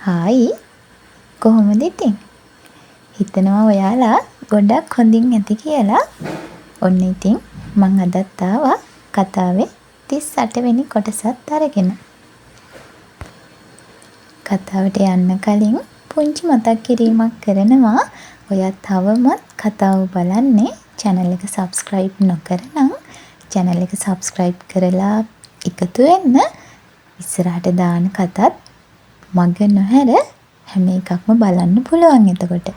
Hi කොහොමද ඉතින්? හිතනවා ඔයාලා ගොඩක් හොඳින් ඇති කියලා. ඔන්න ඉතින් මං අදත් ආවා කතාවේ 38 වෙනි කොටසත් අරගෙන. කතාවට යන්න කලින් පුංචි මතක් කිරීමක් කරනවා. ඔයා තවමත් කතාව බලන්නේ channel එක subscribe නොකරනම් channel එක subscribe කරලා එකතු වෙන්න. ඉස්සරහට දාන කතාත් මග නොහැර හැම එකක්ම බලන්න පුළුවන් එතකොට.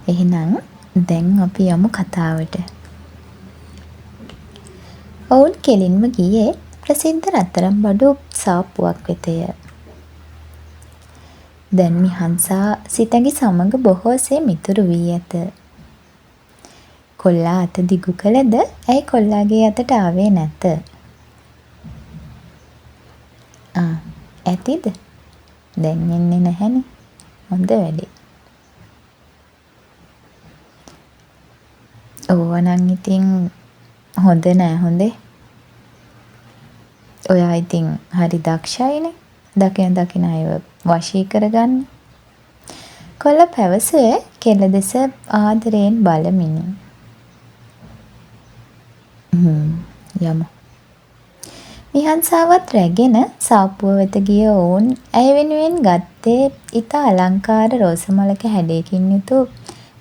එහෙනම් දැන් අපි යමු කතාවට. ඔවුන් කෙලින්ම ගියේ ප්‍රසිද්ධ රත්තරන් බඩු සාප්පුවක් වෙතය. දැන් මිහන්සා සිතැඟි සමග බොහෝසේ මිතුරු වී ඇත. කොල්ලා අත දිගු කළද ඇයි කොල්ලාගේ අතට ආවේ නැත. ඇතිද? දැන් එන්නේ නැහැනේ. හොඳ වැඩේ. ඕවනම් ඉතින් හොඳ නෑ හොඳේ. ඔයා ඉතින් හරි දක්ෂයිනේ. දකින අයව වශී කරගන්න. කොල්ලා පැවසුවේ කෙල්ල දෙස ආදරයෙන් බලමිනි. යමු. මිහන්සාවත් රැගෙන සාප්පුව වෙත ගිය ඔවුන් ඇය වෙනුවෙන් ගත්තේ ඉතා අලංකාර රෝස මලක හැඩයකින් යුතු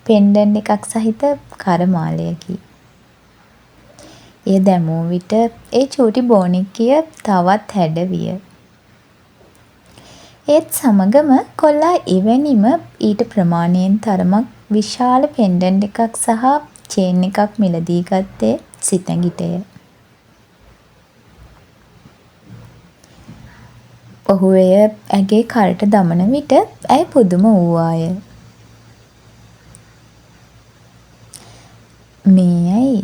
පෙන්ඩන්ට් එකක් සහිත කරමාලයකි. එය දැමූ විට ඒ චූටි බෝනික්කිය තවත් හැඩ විය. ඒත් සමගම කොල්ලා එවැනිම ඊට ප්‍රමාණයෙන් තරමක් විශාල පෙන්ඩන්ට් එකක් සහ චේන් එකක් මිලදී ගත්තේ සිතැඟිටය. ඔහු එය ඇගේ කරට දමන විට ඇය පුදුම වූවාය. මේ ඇයි?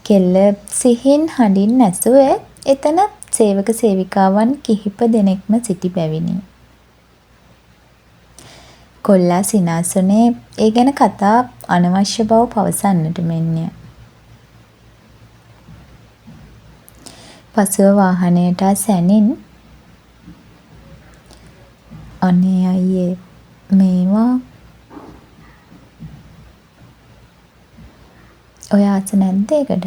කෙල්ල සිහින් හඬින් ඇසුවේ එතන සේවක සේවිකාවන් කිහිප දෙනෙක්ම සිටි බැවිනි. කොල්ලා සිනාසුනේ ඒ ගැන කතා අනවශ්‍ය බව පවසන්නට මෙන්ය. පසුව වාහනයට සැනින් අනේ අයියේ මේවා ඔය ආස නැද්ද ඒකට?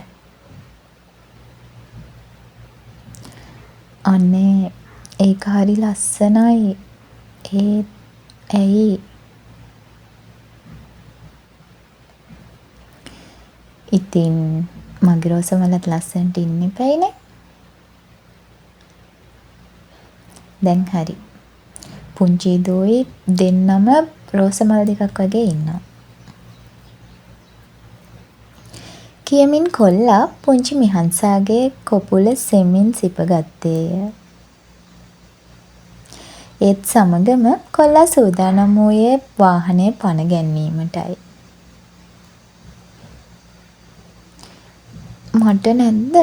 අනේ ඒක හරි ලස්සනයි. ඒත් ඇයි? ඉතින් මගේ රෝස මලත් ලස්සනට ඉන්න එපයිනේ. දැන් හරි. පුංචි දෝයි දෙන්නම රෝස මල් දෙකක් වගේ ඉන්නවා. කියමින් කොල්ලා පුංචි මිහන්සාගේ කොපුල සෙමින් සිපගත්තේය. ඒත් සමගම කොල්ලා සූදානම් වූයේ වාහනය පණ ගැන්වීමටයි. මට නැද්ද?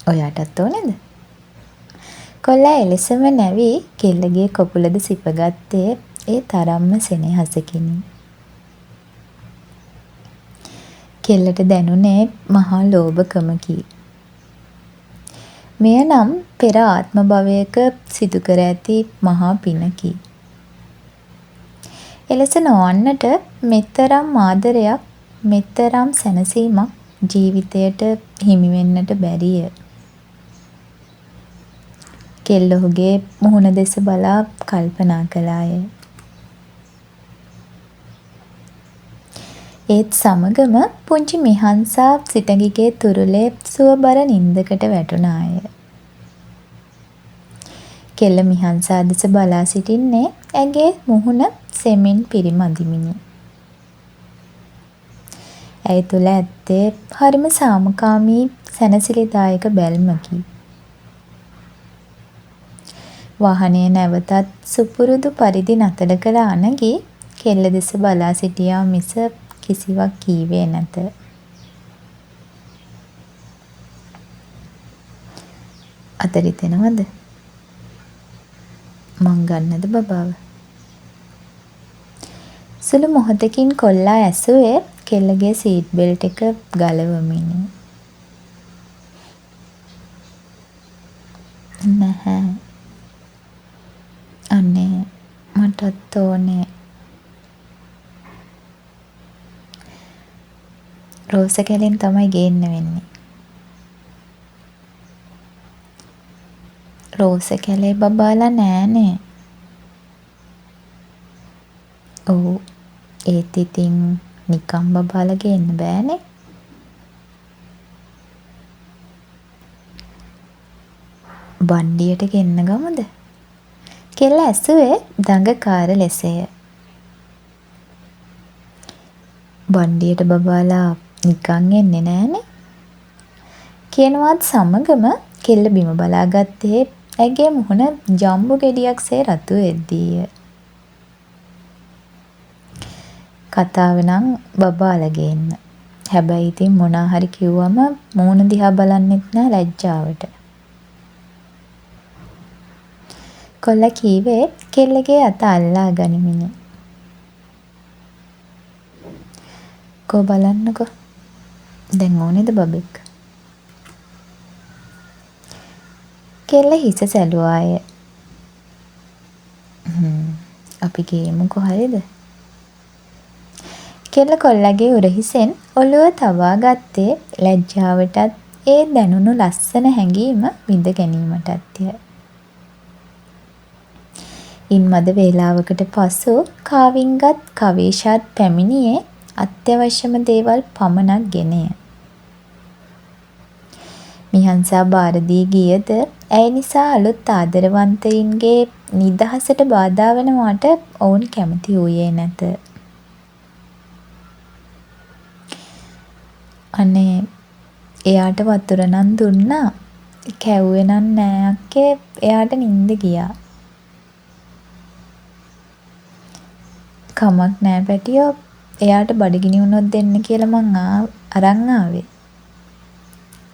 ඔයාටත් ඕනේද? කොල්ලා එලෙසම නැවි කෙල්ලගේ කොපුලද සිපගත්තේ ඒ තරම්ම සෙනෙහසකිනි. කෙල්ලට දැනුනේ මහා ලෝභකමකි. මෙය නම් පෙර ආත්ම භවයක සිදු කර ඇති මහා පිනකි. එලෙස නොවන්නට මෙතරම් ආදරයක්, මෙතරම් සැනසීමක් ජීවිතයට හිමි වෙන්නට බැරිය. කෙල්ල ඔහුගේ මුහුණ දෙස බලා කල්පනා කළාය. ඒත් සමගම පුංචි මිහන්සා සිතැඟිගේ තුරුලේ සුවබර නින්දකට වැටුණාය. කෙල්ල මිහන්සා දෙස බලා සිටින්නේ ඇගේ මුහුණ සෙමින් පිරිමදිමිනි. ඇය තුළ ඇත්තේ හරිම සාමකාමී සැනසිලිදායක බැල්මකි. වාහනය නැවතත් සුපුරුදු පරිදි නතර කළ අනගී කෙල්ල දෙස බලා සිටියා මිස කිසිවක් කීවේ නැත. අත රිදෙනවද? මං ගන්නද බබාව? සුළු මොහොතකින් කොල්ලා ඇසුවේ කෙල්ලගේ සීට් බෙල්ට් එක ගලවමිනි. නැහැ. අනේ මටත් ඕනේ. රෝස කැලෙන් තමයි ගේන්න වෙන්නේ. රෝස කැලේ බබාලා නෑනේ. ඔව්. ඒත් ඉතින් නිකම් බබාලා ගේන්න බෑනේ. බණ්ඩියට ගෙන්න ගමුද? කෙල්ල ඇසුවේ දඟකාර ලෙසය. බණ්ඩියට බබාලා නිකන් එන්නේ නෑනේ. කියනවත් සමගම කෙල්ල බිම බලාගත්තේ ඇගේ මුහුණ ජම්බු ගෙඩියක්සේ රතු වෙද්දීය. කතාව නම් බබාලා ගේන්න. හැබැයි ඉතින් මොනා හරි කිව්වම මූණ දිහා බලන්නෙත් නෑ ලැජ්ජාවට. කොල්ලා කීවේ කෙල්ලගේ අත අල්ලා ගනිමිනි. කෝ බලන්නකෝ. දැන් ඕනේද බබෙක්? කෙල්ල හිස සැලුවාය. අපි ගේමුකෝ හරිද? කෙල්ල කොල්ලගේ උරහිසෙන් ඔළුව තබා ගත්තේ ලැජ්ජාවටත් ඒ දැනුණු ලස්සන හැඟීම විඳ ගැනීමටත්ය. ඉන් මද වේලාවකට පසු කාවින්ගත් කවීෂාත් පැමිණියේ අත්‍යවශ්‍යම දේවල් පමණක් ගෙනය. මිහන්සා බාරදී ගියද ඇය නිසා අලුත් ආදරවන්තයින්ගේ නිදහසට බාධා වනවාට ඔවුන් කැමති වූයේ නැත. අනේ එයාට වතුර නම් දුන්නා. කැව්වේ නම් නෑ අක්කේ. එයාට නිින්ද ගියා. කමක් නෑ පැටියෝ. එයාට බඩගිනි වුණොත් දෙන්න කියලා මං අරන් ආවේ.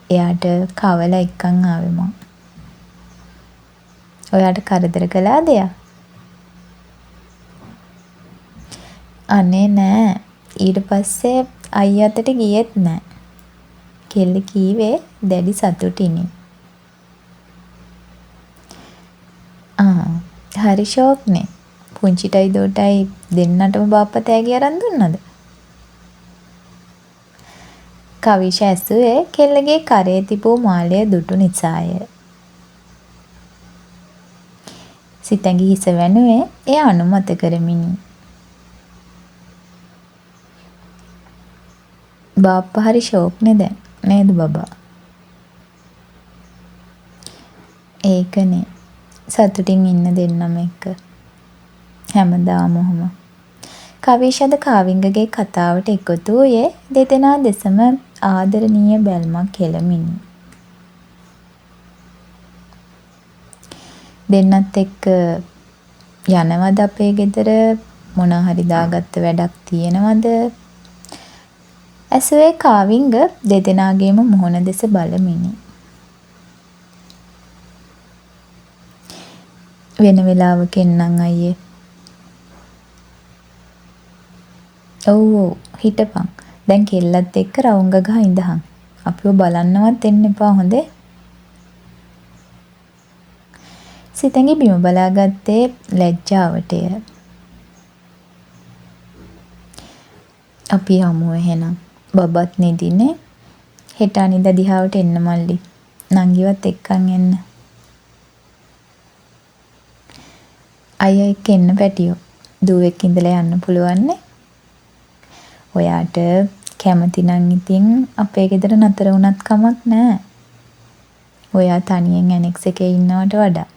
එයාට කවලා එක්කන් ආවේ මං. ඔයාට කරදර කළාද එයා? අනේ නෑ. ඊට පස්සේ අයියා අතට ගියෙත් නෑ. කෙල්ල කීවේ දැඩි සතුටිනි. හරි ෂෝක්නේ. පුංචිටයි දෝටයි දෙන්නටම බාප්පා තෑගි අරන් දුන්නද? කවිෂ ඇසුවේ කෙල්ලගේ කරේ තිබූ මාලය දුටු නිසාය. සිතැඟි හිස වැනුවේ එය අනුමත කරමිනි. බාප්පා හරි ෂෝක්නේ දැන් නේද බබා? ඒකනේ. සතුටින් ඉන්න දෙන්නම එක්ක. හැමදාම ඔහොම. කවිෂද කාවින්ගගේ කතාවට එකතු වූයේ දෙදෙනා දෙසම ආදරණීය බැල්මක් කෙලමිනි. දෙන්නත් එක්ක යනවද අපේ ගෙදර? මොනා හරි දාගත්ත වැඩක් තියෙනවද? ඇසුවේ කාවින්ග දෙදෙනාගේම මුහුණ දෙස බලමිනි. වෙන වෙලාවක එන්නම් අයියේ. ඔව් හිටපන්. දැන් කෙල්ලත් එක්ක රවුම් ගහ ඉඳහන්. අපිව බලන්නවත් එන්න එපා හොඳේ. සිතැඟි බිම බලාගත්තේ ලැජ්ජාවටය. අපි යමු එහෙනම්. බබත් නිදිනේ. හෙට අනිදා දිහාවට එන්න මල්ලි. නංගිවත් එක්කන් එන්න. අයියා එක්ක එන්න පැටියෝ. දුවෙක් ඉඳලා යන්න පුළුවන්නේ. ඔයාට කැමති නම් ඉතින් අපේ ගෙදර නතර වුණත් කමක් නෑ. ඔයා තනියෙන් ඇනෙක්ස් එකේ ඉන්නවට වඩා.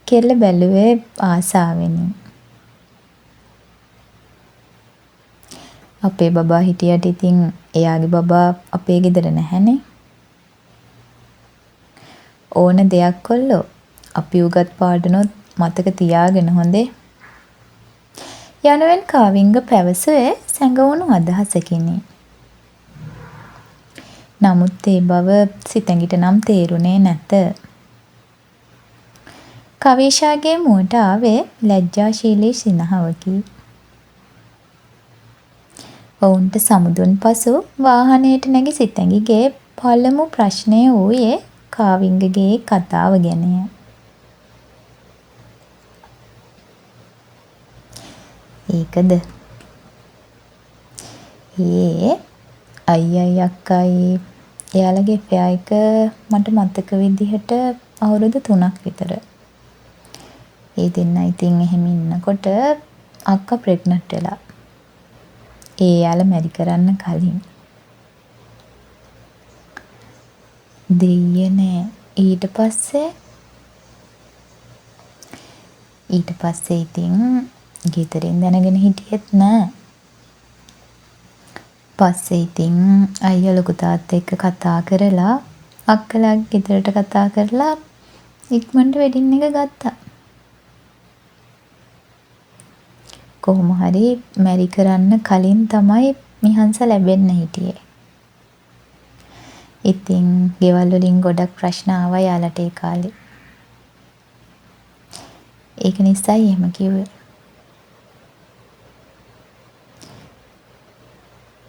කෙල්ල බැලුවේ ආසාවෙනි. අපේ බබා හිටියට ඉතින් එයාගේ බබා අපේ ගෙදර නැහැනේ. ඕන දෙයක් කොල්ලෝ අපි උගත් පාඩනොත් මතක තියාගෙන හොඳේ. යනුවෙන් කාවින්ග පැවසුවේ සැඟවුණු අදහසකිනි. නමුත් ඒ බව සිතැඟිට නම් තේරුණේ නැත. කවිෂාගේ මුවට ආවේ ලැජ්ජාශීලී සිනහවකි. ඔවුන්ට සමුදුන් පසු වාහනයට නැගි සිතැඟිගේ පළමු ප්‍රශ්නය වූයේ කාවිංගගේ කතාව ගැනය. ඒකද අයියයි අක්කයි එයාලගේ එෆෙයා එක මට මතක විදිහට අවුරුදු 3ක් විතර. ඒ දෙන්න ඉතින් එහෙම ඉන්නකොට අක්කා ප්‍රෙග්නන්ට් වෙලා. එයාලා මැරි කරන්න කලින්. දෙයියනේ ඊට පස්සේ ඉතින් ගෙදරින් දැනගෙන හිටියෙත් නෑ. පස්සේ ඉතින් අයියා ලොකු තාත්තා එක්ක කතා කරලා අක්කලා ගෙදරට කතා කරලා ඉක්මනට වෙඩින් එක ගත්තා. කොහොම හරි මැරි කරන්න කලින් තමයි මිහන්ස ලැබෙන්න හිටියේ. ඉතින් ගෙවල් වලින් ගොඩක් ප්‍රශ්න ආවා යාලට ඒ කාලේ. ඒක නිසායි එහෙම කිව්වේ.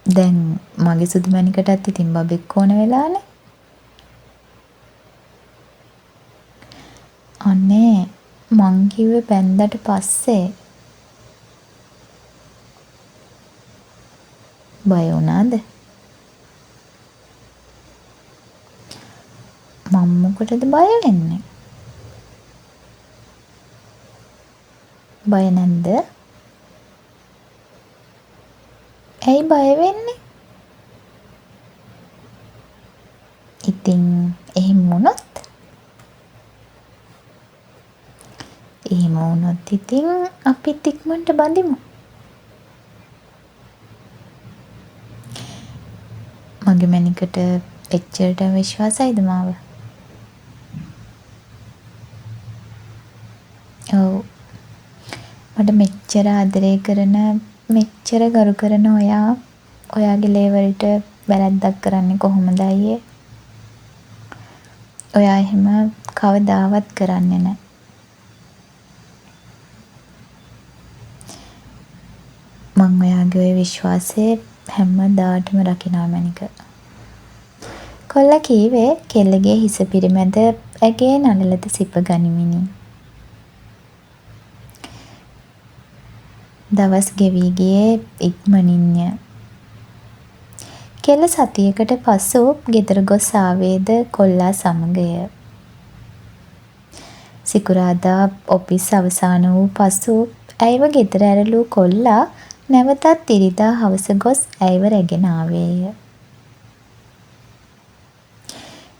දැන් මගේ සුදු මැණිකටත් ඉතින් බබෙක් ඕන වෙලානේ. අනේ මං කිව්වේ බැන්දට පස්සේ බය වුණාද? මම මොකටද බය වෙන්නේ? බය නැන්ද? ඇයි බය වෙන්නේ? ඉතින් එහෙම වුණොත් ඉතින් අපිත් ඉක්මනට බඳිමු. මගේ මැනිකට එච්චරට විශ්වාසයිද මාව? ඔව්. මට මෙච්චර ආදරය කරන මෙච්චර ගරු කරන ඔයාගේ ලේ වලට වැරැද්දක් කරන්නේ කොහොමද අයියේ? ඔයා එහෙම කවදාවත් කරන්නේ නැහැ. මං ඔයාගේ ওই විශ්වාසය හැමදාටම රකිනවා මැනික. කොල්ලා කීවේ කෙල්ලගේ හිස පිරිමැද ඇගේ නළලද සිප ගනිමිනි. දවස් ගෙවී ගියේ ඉක්මනින්ය. කෙල්ල සතියකට පසු ගෙදර ගොස් ආවේද කොල්ලා සමගය. සිකුරාදා ඔපිස් අවසන් වූ පසු ඇයව ගෙදර ඇරලූ කොල්ලා නැවතත් ඉරිදා හවස ගොස් ඇයව රැගෙන ආවේය.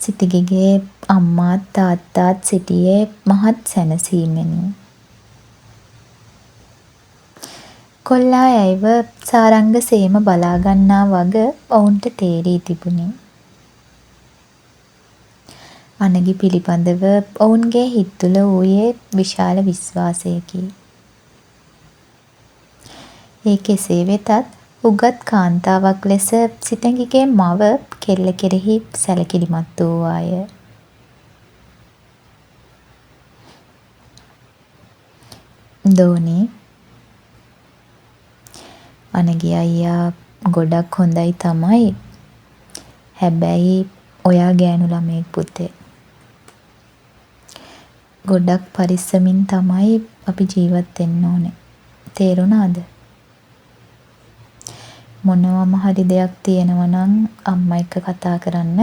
සිතිගෙගේ අම්මාත් තාත්තාත් සිටියේ මහත් සැනසීමෙනි. කොල්ලා ඇයව සාරංග සේම බලා ගන්නා වග ඔවුන්ට තේරී තිබුණි. අනගි පිළිබඳව ඔවුන්ගේ හිත් තුළ වූයේ විශාල විශ්වාසයකි. ඒ කෙසේ වෙතත් උගත් කාන්තාවක් ලෙස සිතැඟිගේ මව කෙල්ල කෙරෙහි සැලකිලිමත් වූවාය. දෝනි අනගේ අයියා ගොඩක් හොඳයි තමයි. හැබැයි ඔයා ගෑනු ළමයෙක් පුතේ. ගොඩක් පරිස්සමින් තමයි අපි ජීවත් වෙන්න ඕනේ. තේරුණාද? මොනවම හරි දෙයක් තියෙනවා නම් අම්මා එක්ක කතා කරන්න.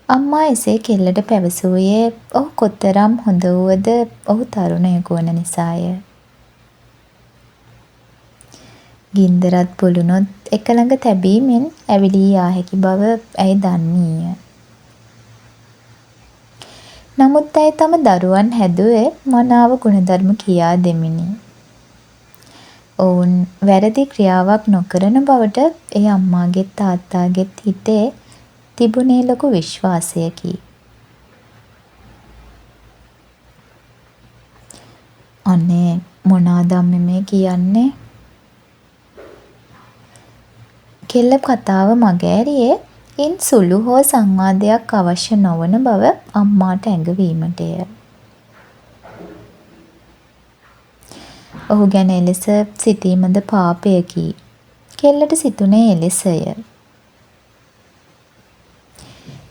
අම්මා එසේ කෙල්ලට පැවසුවේ ඔහු කොතරම් හොඳ වුවද ඔහු තරුණයෙකු වන නිසාය. ගින්දරත් පුළුනොත් එක ළඟ තැබීමෙන් ඇවිලී යා හැකි බව ඇය දන්නීය. නමුත් ඇය තම දරුවන් හැදුවේ මනාව ගුණධර්ම කියා දෙමිනි. ඔවුන් වැරදි ක්‍රියාවක් නොකරන බවට ඒ අම්මාගෙත් තාත්තාගෙත් හිතේ තිබුණේ ලොකු විශ්වාසයකි. අනේ මොනාද මේ කියන්නේ? කෙල්ල කතාව මගෑරියේ ඉන් සුළු හෝ සංවාදයක් අවශ්‍ය නොවන බව අම්මාට ඇඟවීමටය. ඔහු ගැන එලෙස සිතීමද පාපයකි. කෙල්ලට සිතුනේ එලෙසය.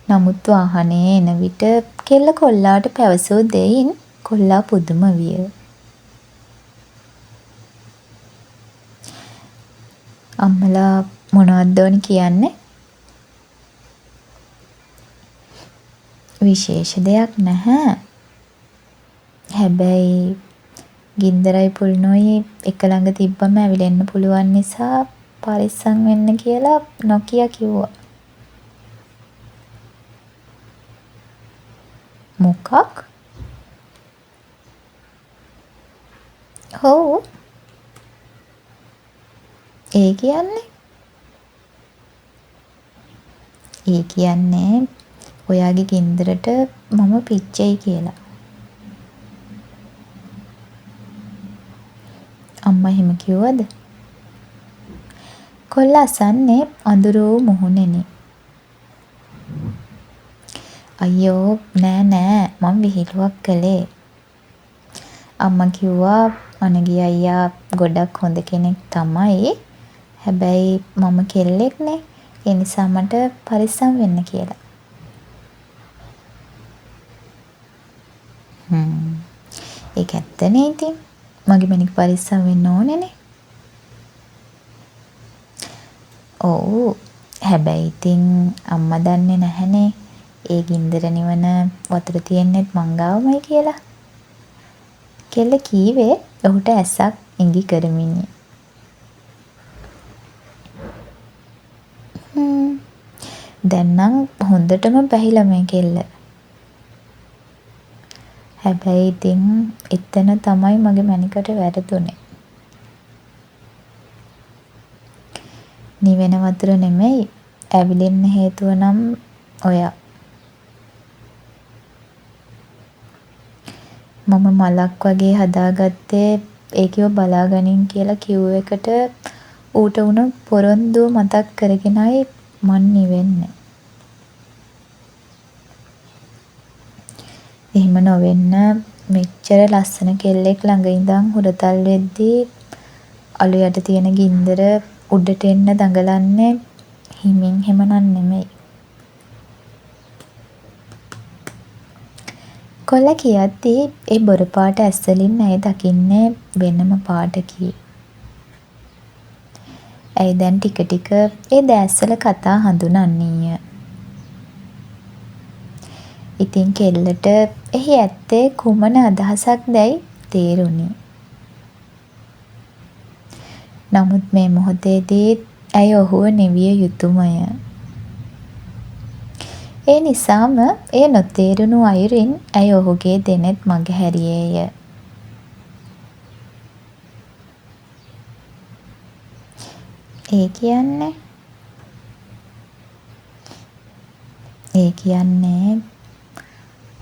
නමුත් වාහනේ එන විට කෙල්ල කොල්ලාට පැවසූ දෙයින් කොල්ලා පුදුම විය. අම්මලා මොනවද ඕනි කියන්නේ? විශේෂ දෙයක් නැහැ. හැබැයි ගින්දරයි පුල්නොයි එක ළඟ තිබ්බම ඇවිලෙන්න පුළුවන් නිසා පරිස්සම් වෙන්න කියලා නොකිය කිව්වා. මොකක්? ඔව්. ඒ කියන්නේ? ඒ කියන්නේ ඔයාගේ ගින්දරට මම පිච්චෙයි කියලා. අම්මා එහෙම කිව්වද? කොල්ලා අසන්නේ අඳුරු මුහුණෙනි. අයියෝ නෑ නෑ මම විහිළුවක් කළේ. අම්මා කිව්වා අනගි අයියා ගොඩක් හොඳ කෙනෙක් තමයි. හැබැයි මම කෙල්ලෙක්නේ. ඒ නිසා මට පරිස්සම් වෙන්න කියලා. ඒක ඇත්තනේ ඉතින්. මගේ මැනික පරිස්සම් වෙන්න ඕනේනේ. ඔව්. හැබැයි ඉතින් අම්මා දන්නේ නැහනේ ඒ ගින්දර නිවන වතුර තියෙන්නෙත් මං ගාවමයි කියලා. කෙල්ල කීවේ ඔහුට ඇසක් ඉඟි කරමිනි. දැන් නම් හොඳටම පැහිලා මේ කෙල්ල. හැබැයි ඉතින් එතන තමයි මගේ මැනිකට වැරදුනේ. නිවෙන වතුර නෙමෙයි ඇවිලෙන්න හේතුව නම් ඔයා. මම මලක් වගේ හදාගත්තේ ඒකව බලාගනින් කියලා කිව්ව එකට ඌට උන පොරොන්දුව මතක් කරගෙනයි මන් නිවෙන්නේ. එහෙම නොවෙන්න මෙච්චර ලස්සන කෙල්ලෙක් ළඟ ඉඳන් හුරතල් වෙද්දී අලු යට තියෙන ගින්දර උඩට එන්න දඟලන්නේ හිමින් හැමනන් නෙමෙයි. කොල්ලා කියද්දී ඒ බොරු පාට ඇස්වලින් ඇය දකින්නේ වෙනම පාටකි. ඇයි දැන් ටික ටික ඒ දැස්වල කතා හඳුනන්නීය. ඉතින් කෙල්ලට එහි ඇත්තේ කුමන අදහසක් දැයි තේරුණි. නමුත් මේ මොහොතේදී ඇය ඔහුව නිවිය යුතුමය. ඒ නිසාම එය නොතේරුණු අයුරින් ඇය ඔහුගේ දෙනෙත් මගහැරියේය. ඒ කියන්නේ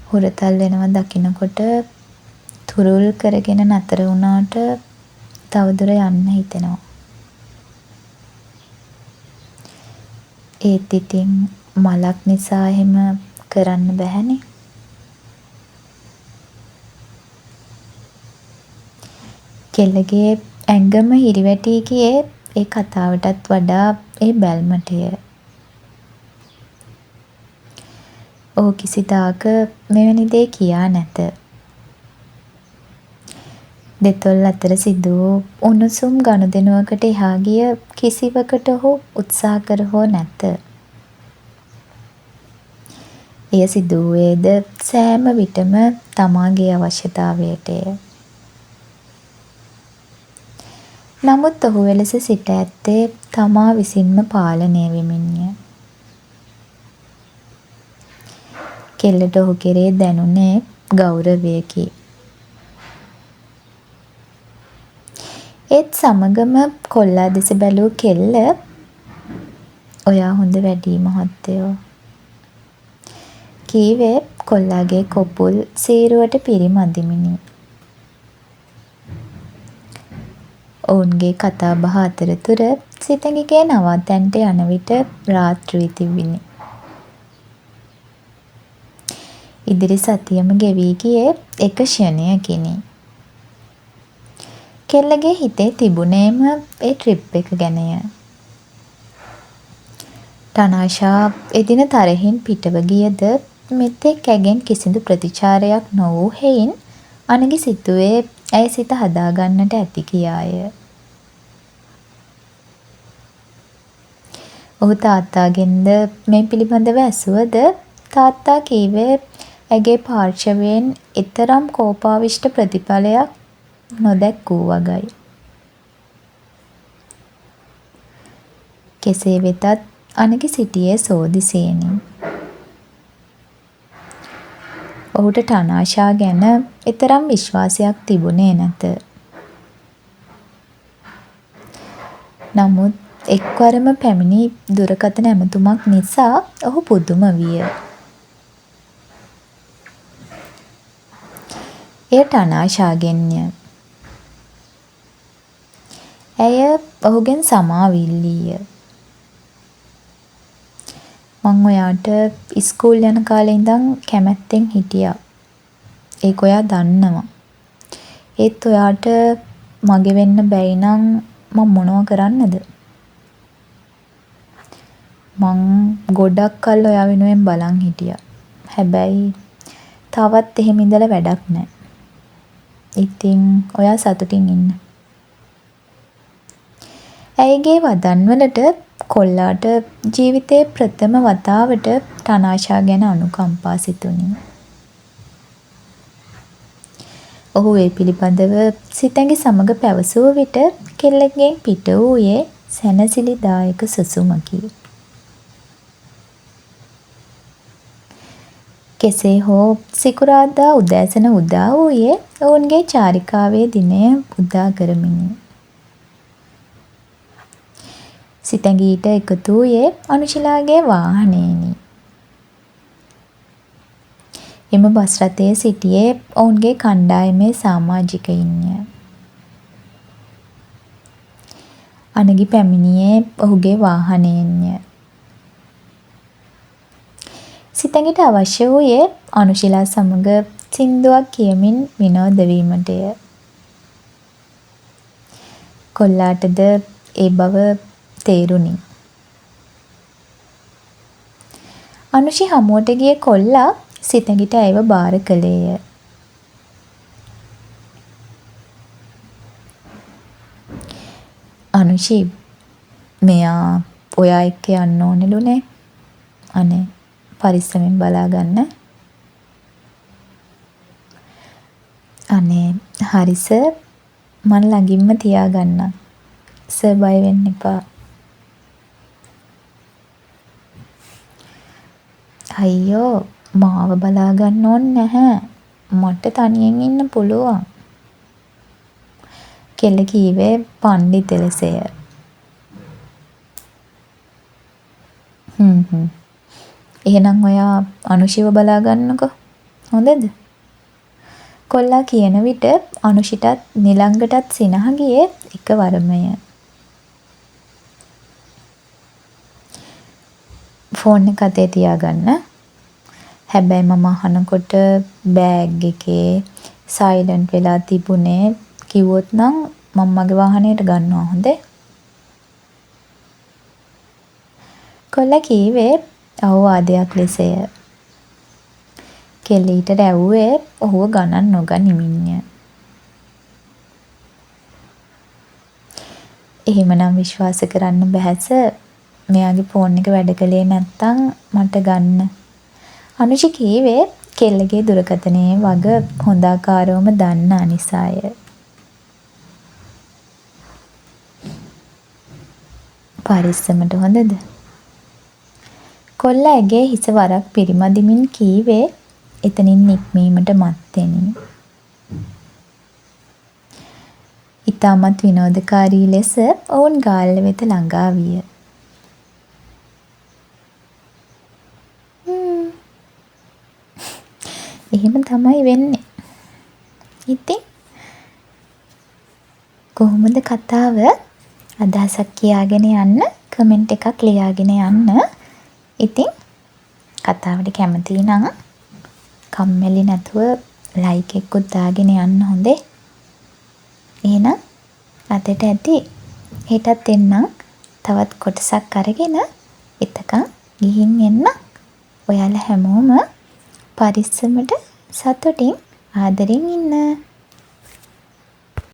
හුරතල් වෙනවා දකිනකොට තුරුල් කරගෙන නතර වුණාට තවදුර යන්න හිතෙනවා. ඒත් ඉතින් මලක් නිසා එහෙම කරන්න බැහැනේ. කෙල්ලගේ ඇඟම හිරිවැටී ගියේ ඒ කතාවටත් වඩා ඒ බැල්මටය. ඔහු කිසිදාක මෙවැනි දේ කියා නැත. දෙතොල් අතර සිදු වූ උණුසුම් ගනුදෙනුවකට එහා ගිය කිසිවකට ඔහු උත්සාහ කර හෝ නැත. එය සිදු වූයේද සෑම විටම තමාගේ අවශ්‍යතාවයටය. නමුත් ඔහු එලෙස සිට ඇත්තේ තමා විසින්ම පාලනය වෙමින්ය. කෙල්ලට ඔහු කෙරේ දැනුනේ ගෞරවයකි. ඒත් සමගම කොල්ලා දෙස බැලූ කෙල්ල ඔයා හොඳ වැඩියි මහත්තයෝ. කීවේ කොල්ලාගේ කොපුල් සීරුවට පිරිමදිමිනි. ඔවුන්ගේ කතා බහ අතරතුර සිතඟිගේ නවාතැන්ට යන විට රාත්‍රී තිබිණි. ඉදිරි සතියම ගෙවී ගියේ එක ක්ෂණයකිනි. කෙල්ලගේ හිතේ තිබුණේම ඒ ට්‍රිප් එක ගැනය. ටනාෂා එදින තරහින් පිටව ගියද මෙතෙක් ඇගෙන් කිසිදු ප්‍රතිචාරයක් නොවූ හේයින් අනගි සිතුවේ ඇය සිත හදාගන්නට ඇති කියාය. ඔහු තාත්තාගෙන්ද මේ පිළිබඳව ඇසුවද තාත්තා කීවේ ඇගේ පාර්ශවයෙන් එතරම් කෝපාවිෂ්ඨ ප්‍රතිඵලයක් නොදැක්වූ වගයි. කෙසේ වෙතත් අනගි සිටියේ සෝදිසියෙනි. ඔහුට ටනාෂා ගැන එතරම් විශ්වාසයක් තිබුණේ නැත. නමුත් එක්වරම පැමිණි දුරකථන ඇමතුමක් නිසා ඔහු පුදුම විය. එය ටනාෂාගෙන්ය. ඇය ඔහුගෙන් සමාව ඉල්ලීය. මං ඔයාට ඉස්කෝල් යන කාලේ ඉඳන් කැමැත්තෙන් හිටියා. ඒක ඔයා දන්නවා. ඒත් ඔයාට මගේ වෙන්න බැයි නම් මම මොනව කරන්නද? මං ගොඩක් කල් ඔයා වෙනුවෙන් බලන් හිටියා. හැබැයි තවත් එහෙම ඉඳලා වැඩක් නැහැ. ඉතින් ඔයා සතුටින් ඉන්න. ඇයගේ වදන් වලට කොල්ලාට ජීවිතේ ප්‍රථම වතාවට ටනාෂා ගැන අනුකම්පා සිතුණි. ඔහු ඒ පිළිබඳව සිතැඟි සමග පැවසූ විට කෙල්ලෙක්ගෙන් පිට වූයේ සැනසිලිදායක සුසුමකි. කෙසේ හෝ සිකුරාදා උදෑසන උදා වූයේ ඔවුන්ගේ චාරිකාවේ දිනය උදා කරමිනි. සිතැඟීට එකතු වූයේ අනුශිලාගේ වාහනයෙනි. එම බස් රථයේ සිටියේ ඔවුන්ගේ කණ්ඩායමේ සමාජිකයින්ය. අනගි පැමිණියේ ඔහුගේ වාහනයෙන්ය. සිතැඟිට අවශ්‍ය වූයේ අනුශිලා සමග සින්දුවක් කියමින් විනෝද වීමටය. කොල්ලාටද ඒ බව තේරුණි. අනුෂි හමුවට ගිය කොල්ලා සිතැඟිට ඇයව බාර කළේය. අනුෂි මෙයා ඔයා එක්ක යන්න ඕනෙලුනේ. අනේ පරිස්සමෙන් බලාගන්න. අනේ හරි සර් මම ළඟින්ම තියාගන්නම්. සර් බය වෙන්න එපා. අයියෝ මාව බලාගන්න ඕනේ නැහැ. මට තනියෙන් ඉන්න පුළුවන්. කෙල්ල කීවේ පණ්ඩිත ලෙසය. එහෙනම් ඔයා අනුෂිව බලාගන්නකෝ. හොඳද? කොල්ලා කියන විට අනුෂිටත් නිලංගටත් සිනහ ගියේ එකවරමය. ෆෝන් එක අතේ තියාගන්න. හැබැයි මම අහනකොට බෑග් එකේ සයිලන්ට් වෙලා තිබුණේ කිව්වොත් නම් මම මගේ වාහනයට ගන්නවා හොඳේ. කොල්ලා කීවේ අවවාදයක් ලෙසය. කෙල්ලීට රැව්වේ ඔහුව ගණන් නොගනිමින්ය. එහෙමනම් විශ්වාස කරන්න බැහැස මෙයාගේ ෆෝන් එක වැඩ කළේ නැත්තම් මට ගන්න. අනුෂි කීවේ කෙල්ලගේ දුරකථනයේ වග හොඳාකාරවම දන්න නිසාය. පරිස්සමට හොඳද? කොල්ලා ඇගේ හිස වරක් පිරිමදිමින් කීවේ එතනින් නික්මීමට මත්තෙනි. ඉතාමත් විනෝදකාරී ලෙස ඔවුන් ගාල්ල වෙත ළඟා විය. එහෙම තමයි වෙන්නේ. ඉතින් කොහොමද කතාව? අදහසක් කියාගෙන යන්න, කමෙන්ට් එකක් ලියාගෙන යන්න. ඉතින් කතාවට කැමති නම් කම්මැලි නැතුව ලයික් එකකුත් දාගෙන යන්න හොඳේ. එහෙනම් අදට ඇති. හෙටත් එන්නම් තවත් කොටසක් අරගෙන එතකන් ගිහින් එන්න. ඔයාලා හැමෝම පරිස්සමට සතුටින් ආදරෙන් ඉන්න.